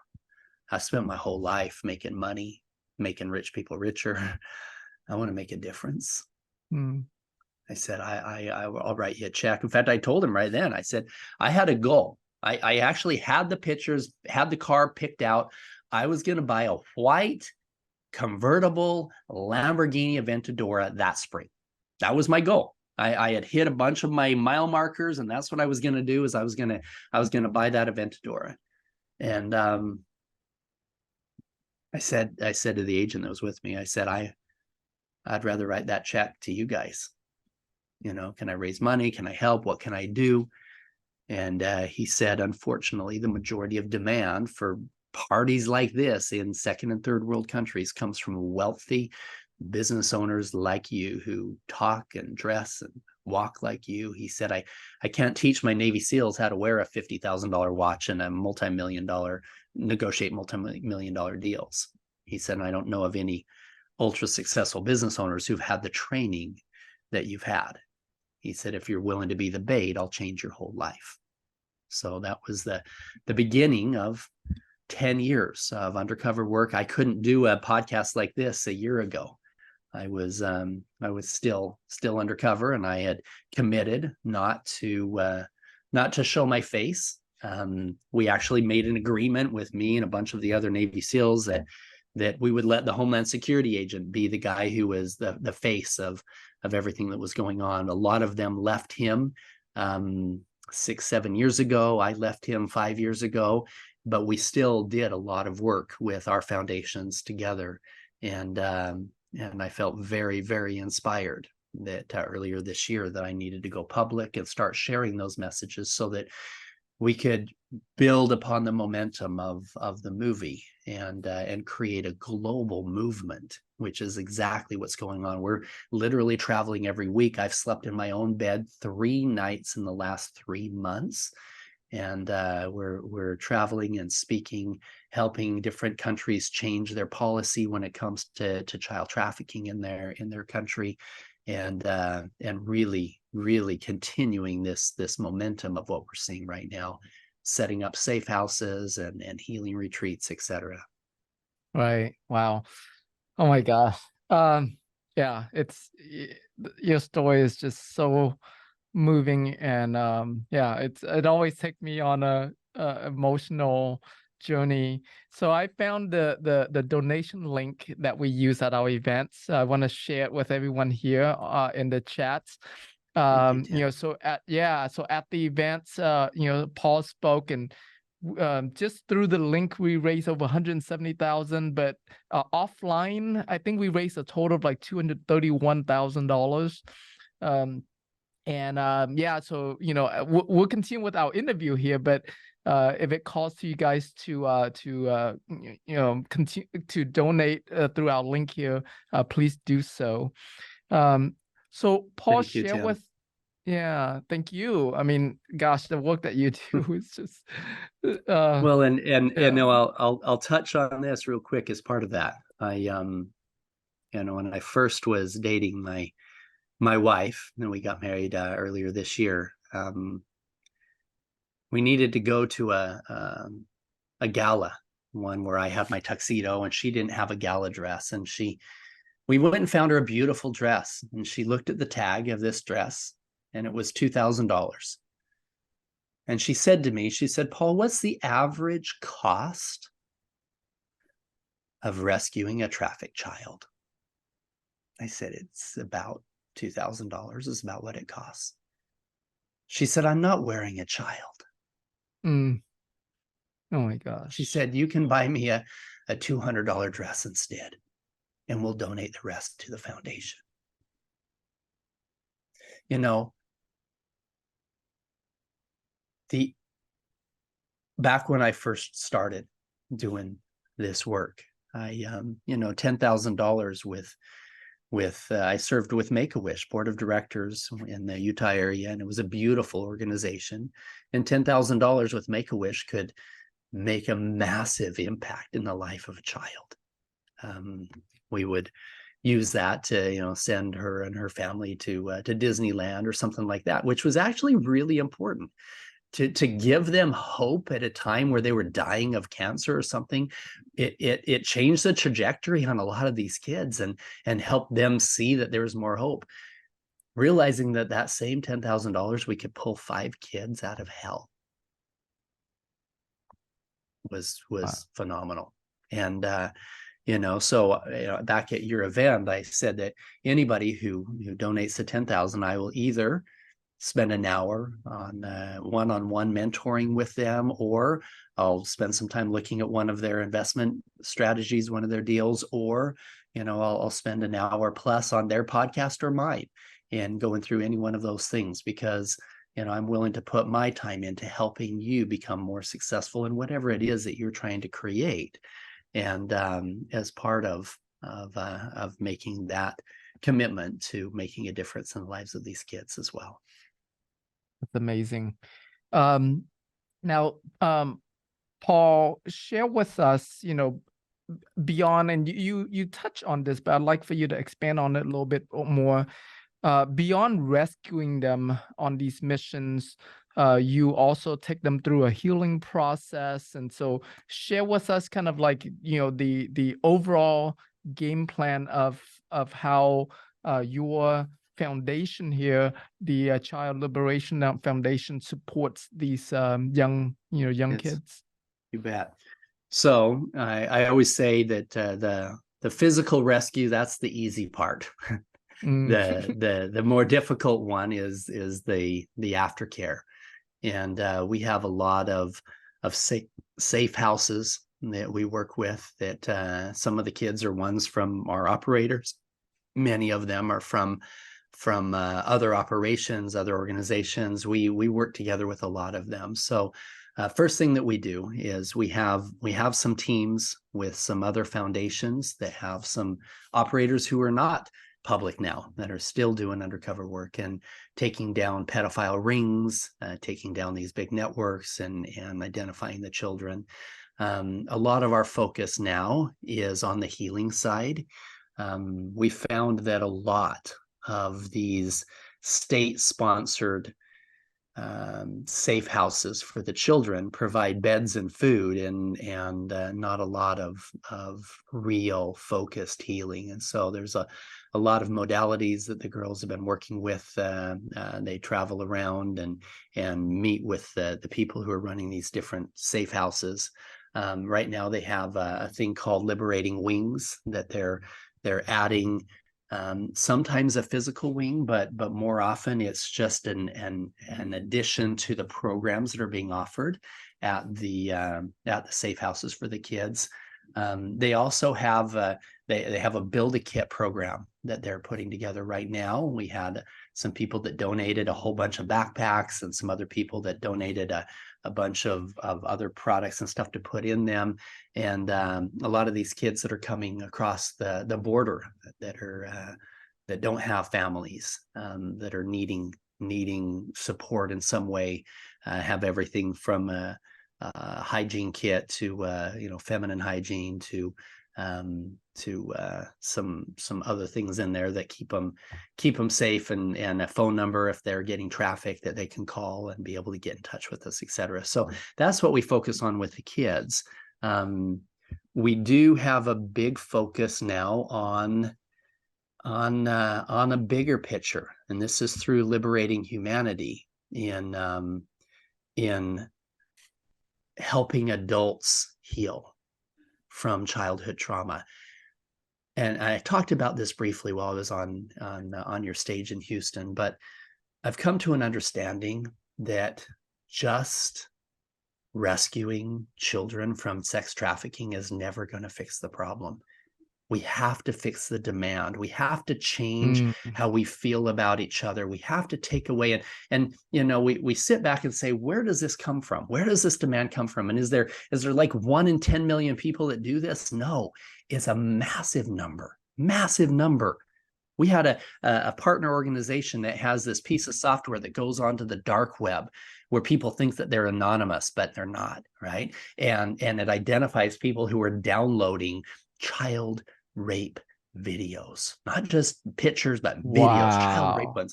I spent my whole life making money, making rich people richer. I want to make a difference." I said, I'll write you a check. In fact, I told him right then, I said, I had a goal. I actually had the pictures, had the car picked out. I was going to buy a white convertible Lamborghini Aventador that spring. That was my goal. I had hit a bunch of my mile markers, and that's what I was going to do. Is I was going to buy that Aventador. And I said to the agent that was with me, I said, I'd rather write that check to you guys. Can I raise money? Can I help? What can I do? And he said, unfortunately, the majority of demand for parties like this in second and third world countries comes from wealthy business owners like you who talk and dress and walk like you. He said, I can't teach my Navy SEALs how to wear a $50,000 watch and negotiate multi-million dollar deals. He said, I don't know of any ultra successful business owners who've had the training that you've had. He said, if you're willing to be the bait, I'll change your whole life. So that was the beginning of 10 years of undercover work. I couldn't do a podcast like this a year ago. I was still undercover, and I had committed not to show my face. We actually made an agreement with me and a bunch of the other Navy SEALs that we would let the Homeland Security agent be the guy who was the face of everything that was going on. A lot of them left him 6-7 years ago. I left him 5 years ago, but we still did a lot of work with our foundations together. And I felt very, very inspired that earlier this year that I needed to go public and start sharing those messages so that we could build upon the momentum of the movie and create a global movement, which is exactly what's going on. We're literally traveling every week. I've slept in my own bed 3 nights in the last 3 months. And we're traveling and speaking, helping different countries change their policy when it comes to child trafficking in their country, and really continuing this momentum of what we're seeing right now, setting up safe houses and healing retreats, etc. Right. Wow. Oh my gosh. Yeah, your story is just so moving, and yeah, it always takes me on a emotional journey. So I found the donation link that we use at our events. I want to share it with everyone here in the chats. So at the events, Paul spoke, and just through the link we raised over 170,000, but offline I think we raised a total of like $231,000. So we'll continue with our interview here, but if it calls to you guys to continue to donate through our link here, please do so. So Paul, Thank you, share Tim. with. Yeah, thank you. I mean, gosh, the work that you do is just Well, and yeah. no, I'll touch on this real quick as part of that. When I first was dating my wife, and we got married earlier this year, we needed to go to a gala, one where I had my tuxedo and she didn't have a gala dress, and we went and found her a beautiful dress, and she looked at the tag of this dress, and it was $2,000. And she said to me, Paul, what's the average cost of rescuing a trafficked child? I said, it's about $2,000 is about what it costs. She said, I'm not wearing a child. Oh my gosh. She said, you can buy me a $200 dress instead, and we'll donate the rest to the foundation. Back when I first started doing this work, I $10,000 with I served with Make-A-Wish board of directors in the Utah area, and it was a beautiful organization. And $10,000 with Make-A-Wish could make a massive impact in the life of a child. We would use that to send her and her family to Disneyland or something like that, which was actually really important. To give them hope at a time where they were dying of cancer or something, it changed the trajectory on a lot of these kids and helped them see that there was more hope. Realizing that same $10,000 we could pull 5 kids out of hell was phenomenal. And so back at your event, I said that anybody who donates the $10,000, I will either spend an hour on one-on-one mentoring with them, or I'll spend some time looking at one of their investment strategies, one of their deals, or I'll spend an hour plus on their podcast or mine and going through any one of those things, because I'm willing to put my time into helping you become more successful in whatever it is that you're trying to create, and as part of making that commitment to making a difference in the lives of these kids as well. That's amazing. Now, Paul, share with us, beyond, and you touch on this, but I'd like for you to expand on it a little bit more. Beyond rescuing them on these missions, you also take them through a healing process. And so share with us kind of like, the overall game plan of how your foundation here, the Child Liberation Foundation, supports these young kids. You bet. So I always say that the physical rescue, that's the easy part. The more difficult one is the aftercare, and we have a lot of safe houses that we work with. That some of the kids are ones from our operators. Many of them are from other operations, other organizations. We work together with a lot of them. So first thing that we do is we have some teams with some other foundations that have some operators who are not public now, that are still doing undercover work and taking down pedophile rings, taking down these big networks, and identifying the children. A lot of our focus now is on the healing side. We found that a lot of these state-sponsored safe houses for the children provide beds and food, and not a lot of real focused healing. And so there's a lot of modalities that the girls have been working with. They travel around and meet with the people who are running these different safe houses. Right now they have a thing called Liberating Wings that they're adding. Sometimes a physical wing, but more often it's just an addition to the programs that are being offered at the safe houses for the kids. They also have they have a Build a Kit program that they're putting together right now. We had some people that donated a whole bunch of backpacks, and some other people that donated a bunch of other products and stuff to put in them. And a lot of these kids that are coming across the border that don't have families, that are needing support in some way, have everything from a hygiene kit to feminine hygiene to some other things in there that keep them safe, and a phone number if they're getting trafficked that they can call and be able to get in touch with us, etc. So that's what we focus on with the kids. We do have a big focus now on a bigger picture, and this is through Liberating Humanity in helping adults heal from childhood trauma. And I talked about this briefly while I was on your stage in Houston, but I've come to an understanding that just rescuing children from sex trafficking is never going to fix the problem. We have to fix the demand. We have to change how we feel about each other. We have to take away and we sit back and say, where does this come from? Where does this demand come from? And is there like 1 in 10 million people that do this? No, it's a massive number, massive number. We had a partner organization that has this piece of software that goes onto the dark web where people think that they're anonymous, but they're not, right? And it identifies people who are downloading child rape videos, not just pictures, but videos, child rape ones.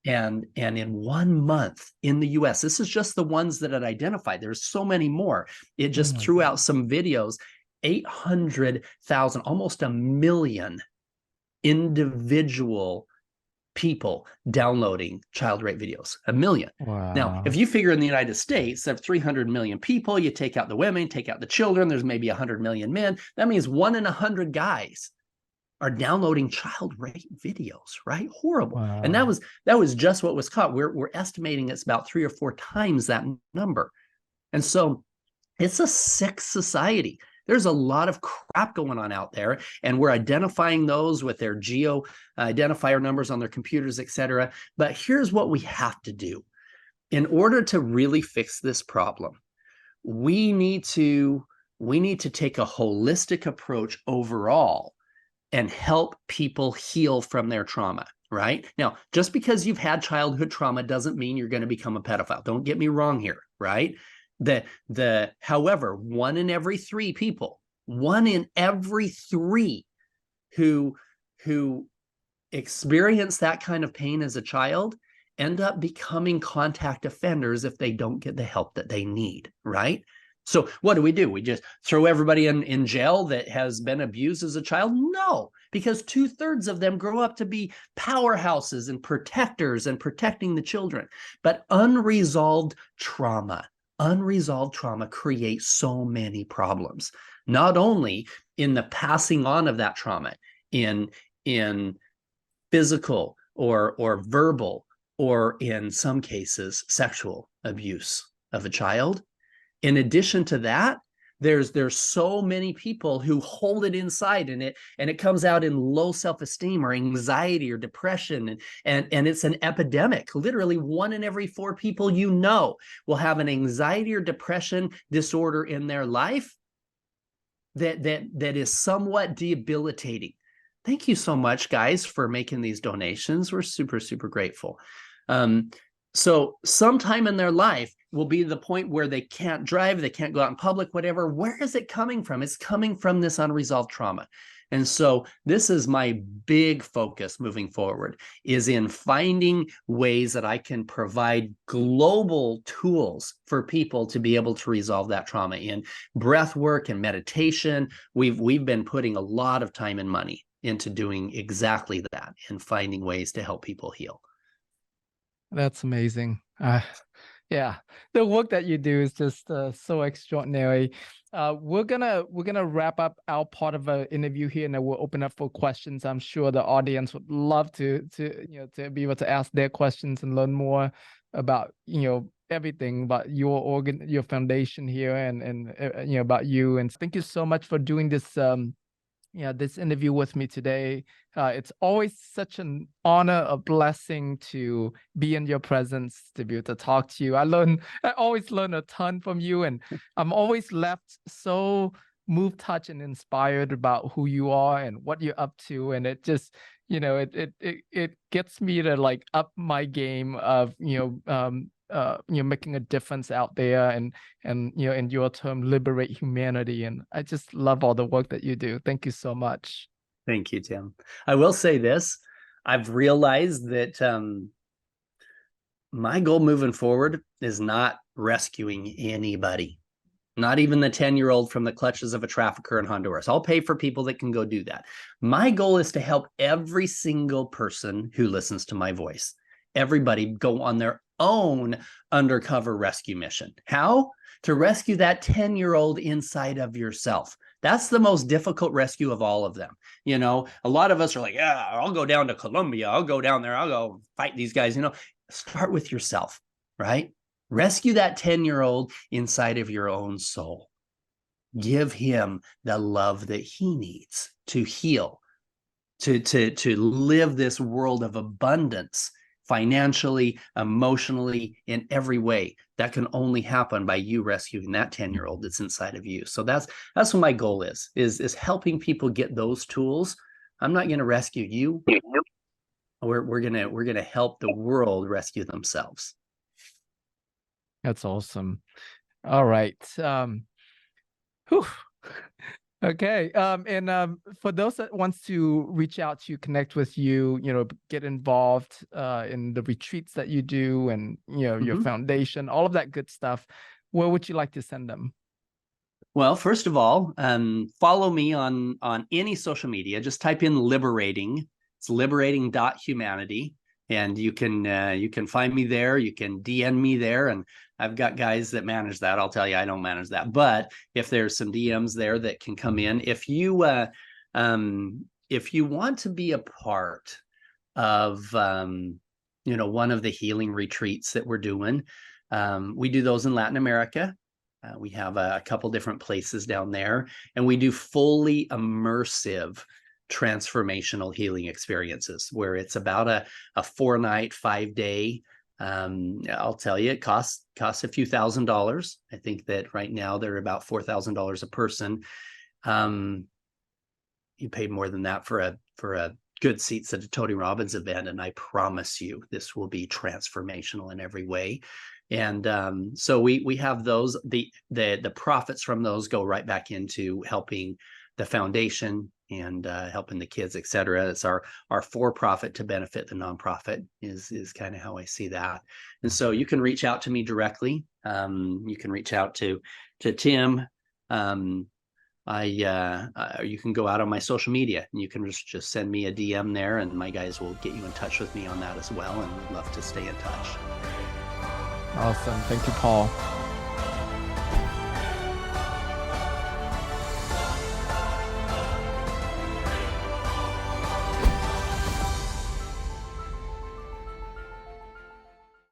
And in 1 month in the US, this is just the ones that it identified. There's so many more. It just threw out some videos, 800,000, almost 1 million individual people downloading child rape videos, 1 million. Wow. Now, if you figure in the United States, there are 300 million people, you take out the women, take out the children, there's maybe 100 million men. That means 1 in 100 guys are downloading child rape videos, right? Horrible. Wow. And that was just what was caught. We're estimating it's about 3 or 4 times that number. And so it's a sick society. There's a lot of crap going on out there, and we're identifying those with their geo identifier numbers on their computers, etc. But here's what we have to do. In order to really fix this problem, we need to take a holistic approach overall and help people heal from their trauma, right? Now, just because you've had childhood trauma doesn't mean you're going to become a pedophile. Don't get me wrong here, right? However, 1 in every 3 people 1 in every 3 who experience that kind of pain as a child end up becoming contact offenders if they don't get the help that they need, right? So what do? We just throw everybody in jail that has been abused as a child? No, because 2/3 of them grow up to be powerhouses and protectors and protecting the children. But unresolved trauma creates so many problems, not only in the passing on of that trauma in physical or verbal, or in some cases, sexual abuse of a child. In addition to that, there's so many people who hold it inside, and it comes out in low self-esteem or anxiety or depression, and it's an epidemic. Literally 1 in every 4 people you know will have an anxiety or depression disorder in their life that is somewhat debilitating. Thank you so much, guys, for making these donations. We're super, super grateful. So sometime in their life will be the point where they can't drive, they can't go out in public, whatever. Where is it coming from? It's coming from this unresolved trauma. And so this is my big focus moving forward, is in finding ways that I can provide global tools for people to be able to resolve that trauma in breath work and meditation. We've been putting a lot of time and money into doing exactly that and finding ways to help people heal. That's amazing. Yeah, the work that you do is just so extraordinary. We're gonna wrap up our part of the interview here, and then we'll open up for questions. I'm sure the audience would love to to be able to ask their questions and learn more about everything about your foundation here, and about you. And thank you so much for doing this this interview with me today. It's always such an honor, a blessing to be in your presence, to be able to talk to you. I always learn a ton from you, and I'm always left so moved, touched, and inspired about who you are and what you're up to. And it just, it gets me to like up my game of making a difference out there, and in your term, liberate humanity. And I just love all the work that you do. Thank you so much. Thank you, Tim. I will say this: I've realized that my goal moving forward is not rescuing anybody, not even the 10-year-old from the clutches of a trafficker in Honduras. I'll pay for people that can go do that. My goal is to help every single person who listens to my voice, everybody go on their own undercover rescue mission. How? To rescue that 10-year-old inside of yourself. That's the most difficult rescue of all of them. A lot of us are like, yeah, I'll go down to Colombia. I'll go down there. I'll go fight these guys. Start with yourself, right? Rescue that 10-year-old inside of your own soul. Give him the love that he needs to heal, to live this world of abundance, financially, emotionally, in every way. That can only happen by you rescuing that 10-year-old that's inside of you. So that's what my goal is helping people get those tools. I'm not going to rescue you. We're gonna help the world rescue themselves. That's awesome. All right. Whew. Okay. And for those that wants to reach out to you, connect with you, get involved in the retreats that you do, and your foundation, all of that good stuff, where would you like to send them? Well, first of all, follow me on any social media. Just type in liberating. It's liberating.humanity. And you can find me there. You can DM me there, and I've got guys that manage that. I'll tell you, I don't manage that. But if there's some DMs there that can come in, if you want to be a part of one of the healing retreats that we're doing, we do those in Latin America. We have a couple different places down there, and we do fully immersive transformational healing experiences where it's about a 4-night, 5-day. I'll tell you, it costs a few $1,000s. I think that right now they're about $4,000 a person. You pay more than that for a good seats at a Tony Robbins event, and I promise you this will be transformational in every way. And so we have those, the profits from those go right back into helping the foundation and helping the kids, et cetera. It's our for-profit to benefit the nonprofit is kind of how I see that. And so you can reach out to me directly. You can reach out to Tim. You can go out on my social media and you can just send me a DM there, and my guys will get you in touch with me on that as well. And we'd love to stay in touch. Awesome. Thank you, Paul.